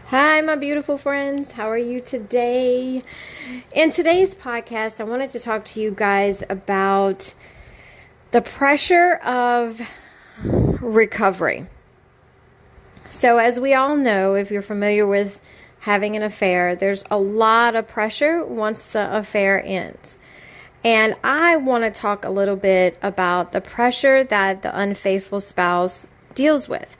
Hi, my beautiful friends. How are you today? In today's podcast, I wanted to talk to you guys about the pressure of recovery. So, as we all know, if you're familiar with having an affair, there's a lot of pressure once the affair ends. And I want to talk a little bit about the pressure that the unfaithful spouse deals with.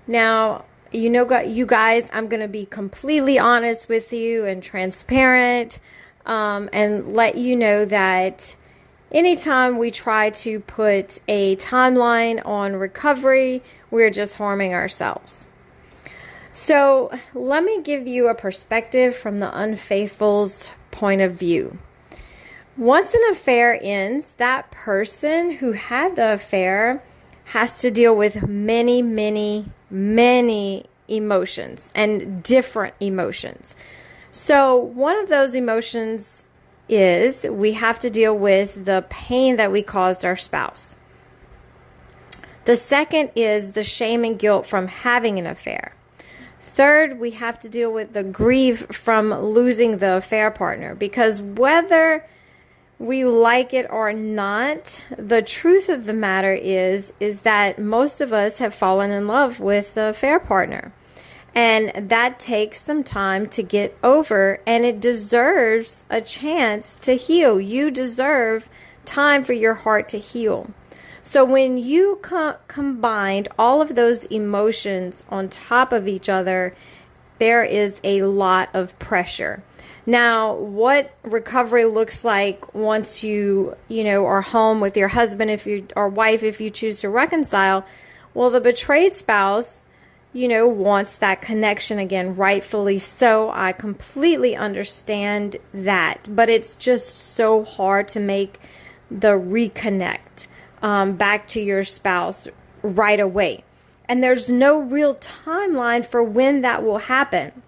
Now, you guys, I'm going to be completely honest with you and transparent, and let you know that anytime we try to put a timeline on recovery, we're just harming ourselves. So let me give you a perspective from the unfaithful's point of view. Once an affair ends, that person who had the affair has to deal with many emotions and different emotions. So one of those emotions is we have to deal with the pain that we caused our spouse. The second is the shame and guilt from having an affair. Third, we have to deal with the grief from losing the affair partner, because whether we like it or not, the truth of the matter is that most of us have fallen in love with the affair partner. And that takes some time to get over, and it deserves a chance to heal. You deserve time for your heart to heal. So when you combined all of those emotions on top of each other, there is a lot of pressure. Now, what recovery looks like once you are home with your husband or wife, if you choose to reconcile, well, the betrayed spouse, wants that connection again, rightfully so. I completely understand that, but it's just so hard to make the reconnect back to your spouse right away. And there's no real timeline for when that will happen.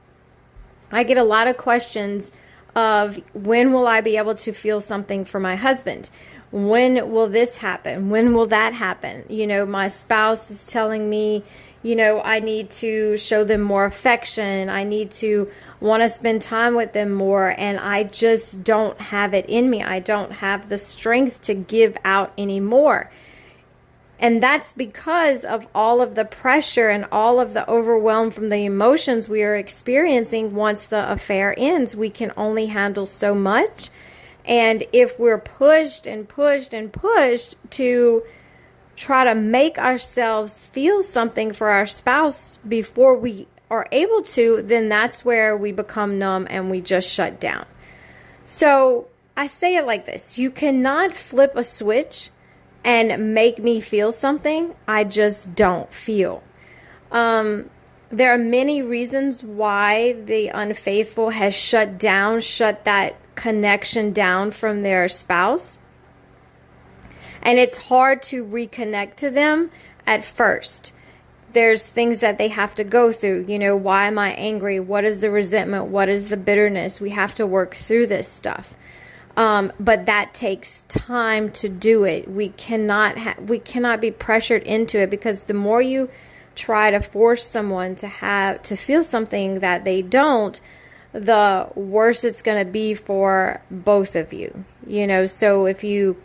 I get a lot of questions of when will I be able to feel something for my husband? When will this happen? When will that happen? My spouse is telling me, I need to show them more affection. I need to want to spend time with them more. And I just don't have it in me. I don't have the strength to give out anymore. And that's because of all of the pressure and all of the overwhelm from the emotions we are experiencing once the affair ends. We can only handle so much. And if we're pushed and pushed and pushed to try to make ourselves feel something for our spouse before we are able to, then that's where we become numb and we just shut down. So I say it like this: you cannot flip a switch and make me feel something I just don't feel. There are many reasons why the unfaithful has shut that connection down from their spouse. And it's hard to reconnect to them at first. There's things that they have to go through. Why am I angry? What is the resentment? What is the bitterness? We have to work through this stuff. But that takes time to do it. We cannot be pressured into it, because the more you try to force someone to feel something that they don't, the worse it's going to be for both of you. So if you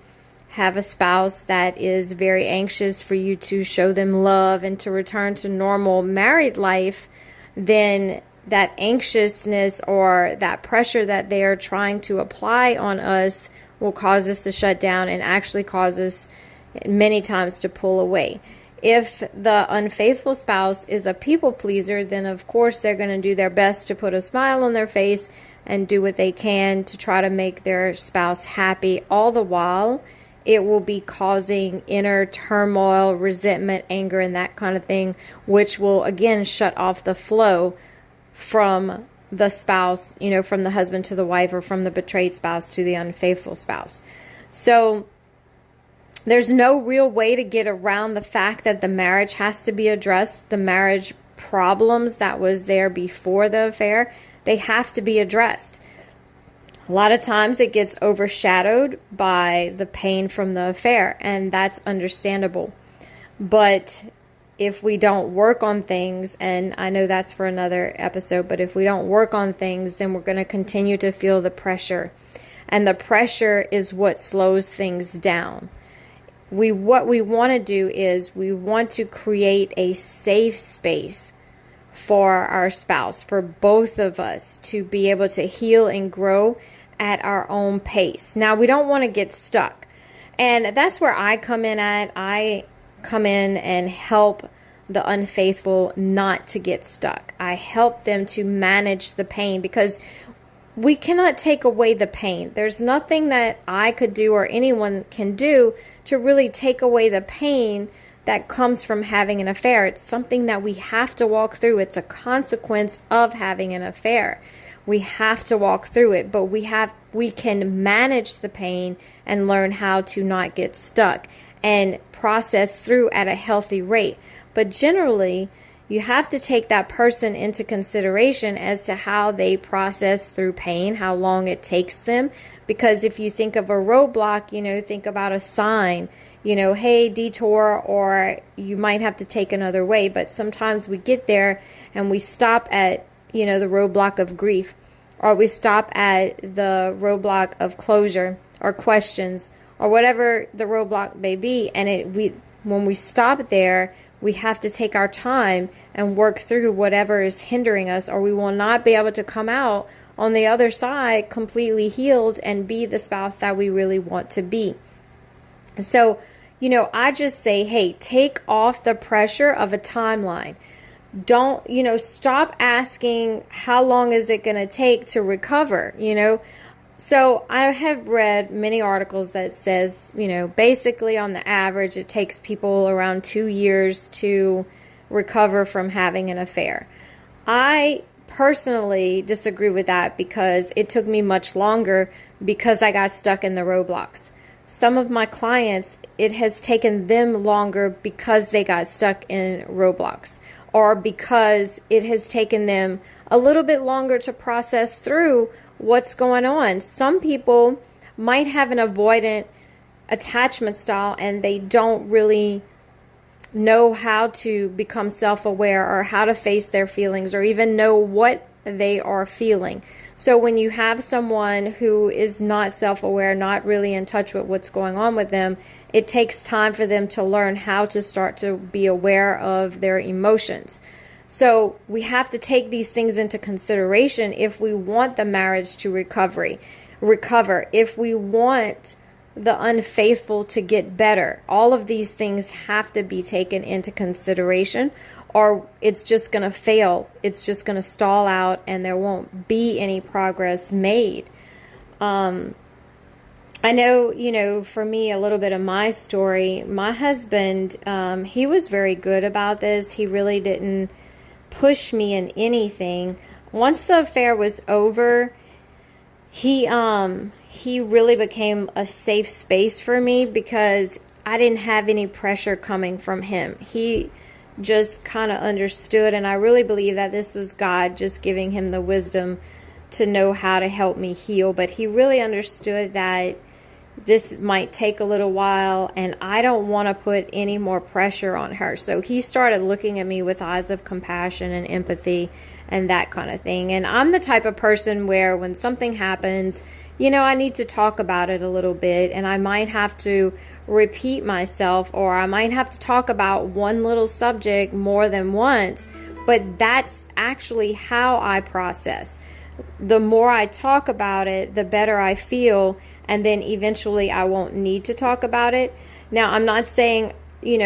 have a spouse that is very anxious for you to show them love and to return to normal married life, then that anxiousness or that pressure that they are trying to apply on us will cause us to shut down and actually cause us many times to pull away. If the unfaithful spouse is a people pleaser, then of course they're going to do their best to put a smile on their face and do what they can to try to make their spouse happy. All the while, it will be causing inner turmoil, resentment, anger, and that kind of thing, which will again shut off the flow from the spouse, from the husband to the wife, or from the betrayed spouse to the unfaithful spouse. So there's no real way to get around the fact that the marriage has to be addressed. The marriage problems that was there before the affair, they have to be addressed. A lot of times it gets overshadowed by the pain from the affair, and that's understandable. But if we don't work on things, and I know that's for another episode, but if we don't work on things, then we're going to continue to feel the pressure. And the pressure is what slows things down. What we want to do is we want to create a safe space for our spouse, for both of us to be able to heal and grow at our own pace. Now, we don't want to get stuck. And that's where I come in at. I come in and help the unfaithful not to get stuck. I help them to manage the pain, because we cannot take away the pain. There's nothing that I could do or anyone can do to really take away the pain that comes from having an affair. It's something that we have to walk through. It's a consequence of having an affair. We have to walk through it, but we can manage the pain and learn how to not get stuck and process through at a healthy rate. But generally, you have to take that person into consideration as to how they process through pain, how long it takes them. Because if you think of a roadblock, think about a sign, hey, detour, or you might have to take another way. But sometimes we get there and we stop at, the roadblock of grief, or we stop at the roadblock of closure or questions or whatever the roadblock may be. And when we stop there, we have to take our time and work through whatever is hindering us, or we will not be able to come out on the other side completely healed and be the spouse that we really want to be. So, I just say, hey, take off the pressure of a timeline. Don't, stop asking how long is it going to take to recover, So I have read many articles that says, basically on the average, it takes people around 2 years to recover from having an affair. I personally disagree with that, because it took me much longer because I got stuck in the roadblocks. Some of my clients, it has taken them longer because they got stuck in roadblocks, or because it has taken them a little bit longer to process through what's going on. Some people might have an avoidant attachment style and they don't really know how to become self-aware or how to face their feelings or even know what they are feeling. So when you have someone who is not self-aware, not really in touch with what's going on with them, it takes time for them to learn how to start to be aware of their emotions. So we have to take these things into consideration if we want the marriage to recover, if we want the unfaithful to get better. All of these things have to be taken into consideration, or it's just going to fail. It's just going to stall out and there won't be any progress made. I know, for me, a little bit of my story, my husband, he was very good about this. He really didn't push me in anything. Once the affair was over, he really became a safe space for me because I didn't have any pressure coming from him. He just kind of understood, and I really believe that this was God just giving him the wisdom to know how to help me heal. But he really understood that this might take a little while and I don't want to put any more pressure on her. So he started looking at me with eyes of compassion and empathy and that kind of thing. And I'm the type of person where when something happens, I need to talk about it a little bit, and I might have to repeat myself, or I might have to talk about one little subject more than once, but that's actually how I process. The more I talk about it, the better I feel, and then eventually I won't need to talk about it. Now, I'm not saying,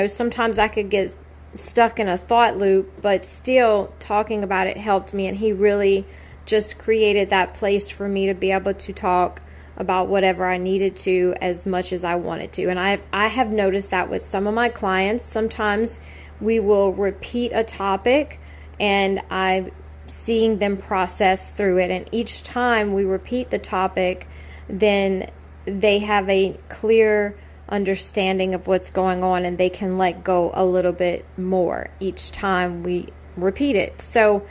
sometimes I could get stuck in a thought loop, but still talking about it helped me, and he really just created that place for me to be able to talk about whatever I needed to as much as I wanted to. And I have noticed that with some of my clients. Sometimes we will repeat a topic and I'm seeing them process through it. And each time we repeat the topic, then they have a clear understanding of what's going on and they can let go a little bit more each time we repeat it. So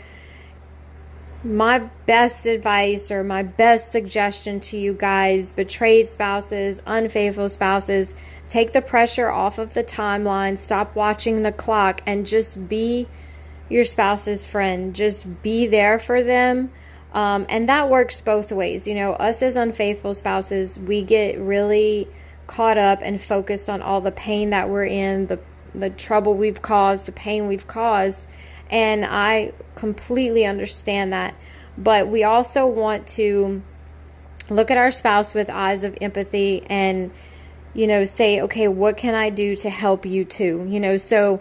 my best advice or my best suggestion to you guys, betrayed spouses, unfaithful spouses, take the pressure off of the timeline, stop watching the clock, and just be your spouse's friend. Just be there for them. And that works both ways. You know, us as unfaithful spouses, we get really caught up and focused on all the pain that we're in, the trouble we've caused, the pain we've caused. And I completely understand that. But we also want to look at our spouse with eyes of empathy and, you know, say, okay, what can I do to help you too? You know, so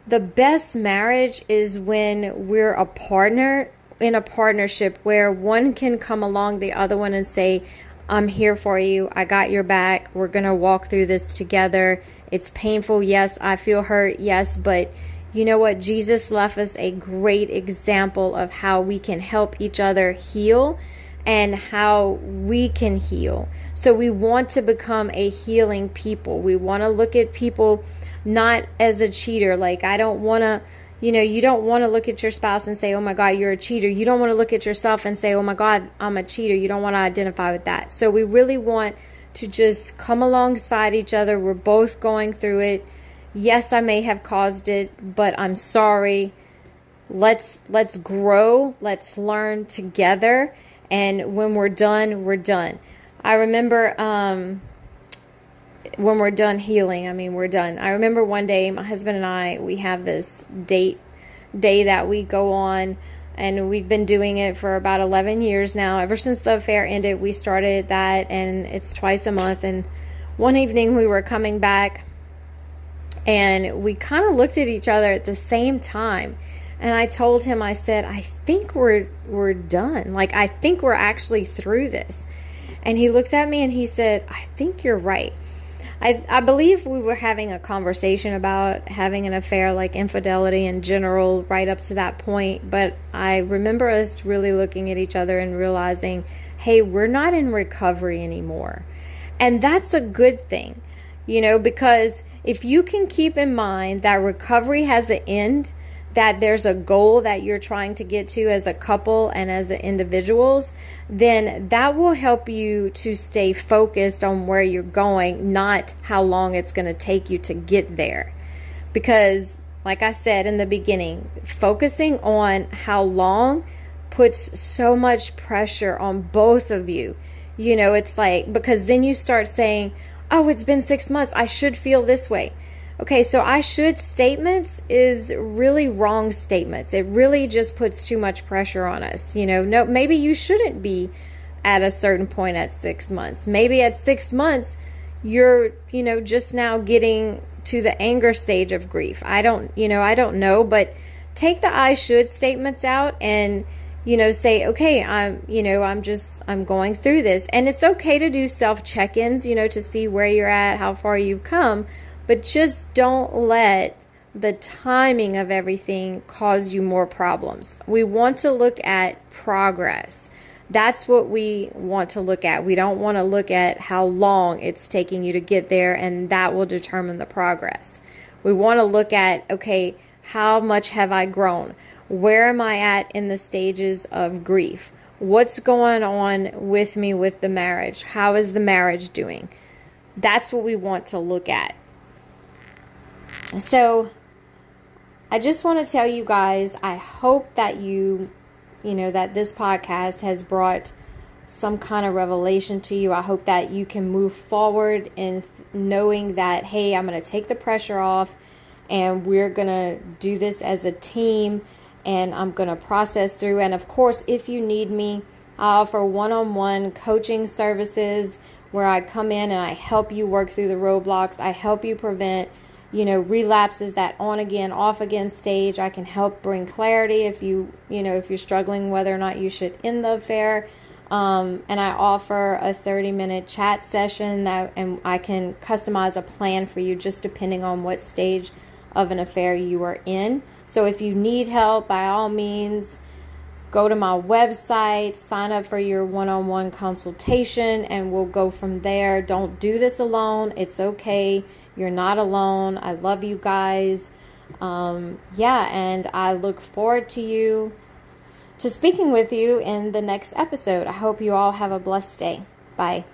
the best marriage is when we're a partner in a partnership where one can come along the other one and say, I'm here for you. I got your back. We're going to walk through this together. It's painful. Yes. I feel hurt. Yes. But you know what? Jesus left us a great example of how we can help each other heal and how we can heal. So we want to become a healing people. We want to look at people not as a cheater. Like, I don't want to, you know, you don't want to look at your spouse and say, oh my God, you're a cheater. You don't want to look at yourself and say, oh my God, I'm a cheater. You don't want to identify with that. So we really want to just come alongside each other. We're both going through it. Yes, I may have caused it, but I'm sorry. Let's grow. Let's learn together. And when we're done, we're done. I remember when we're done healing, we're done. I remember one day, my husband and I, we have this day that we go on, and we've been doing it for about 11 years now. Ever since the affair ended, we started that, and it's twice a month. And one evening we were coming back, and we kind of looked at each other at the same time. And I told him, I said, I think we're done. Like, I think we're actually through this. And he looked at me and he said, I think you're right. I believe we were having a conversation about having an affair, like infidelity in general, right up to that point. But I remember us really looking at each other and realizing, hey, we're not in recovery anymore. And that's a good thing, you know, because if you can keep in mind that recovery has an end, that there's a goal that you're trying to get to as a couple and as individuals, then that will help you to stay focused on where you're going, not how long it's going to take you to get there. Because, like I said in the beginning, focusing on how long puts so much pressure on both of you. You know, it's like, because then you start saying, oh, it's been 6 months, I should feel this way. Okay, so I should statements is really wrong statements. It really just puts too much pressure on us. You know, no, maybe you shouldn't be at a certain point at 6 months. Maybe at 6 months, you're, you know, just now getting to the anger stage of grief. I don't know, but take the I should statements out and, you know, say, okay, I'm going through this. And it's okay to do self check-ins, you know, to see where you're at, how far you've come. But just don't let the timing of everything cause you more problems. We want to look at progress. That's what we want to look at. We don't want to look at how long it's taking you to get there, and that will determine the progress. We want to look at, okay, how much have I grown? Where am I at in the stages of grief? What's going on with me with the marriage? How is the marriage doing? That's what we want to look at. So I just want to tell you guys, I hope that that this podcast has brought some kind of revelation to you. I hope that you can move forward in knowing that, hey, I'm going to take the pressure off and we're going to do this as a team and I'm going to process through. And of course, if you need me, I offer one-on-one coaching services where I come in and I help you work through the roadblocks. I help you prevent relapses, that on again, off again stage. I can help bring clarity if you're struggling whether or not you should end the affair. And I offer a 30-minute chat session and I can customize a plan for you just depending on what stage of an affair you are in. So if you need help, by all means, go to my website, sign up for your one-on-one consultation, and we'll go from there. Don't do this alone. It's okay. You're not alone. I love you guys. And I look forward to you to speaking with you in the next episode. I hope you all have a blessed day. Bye.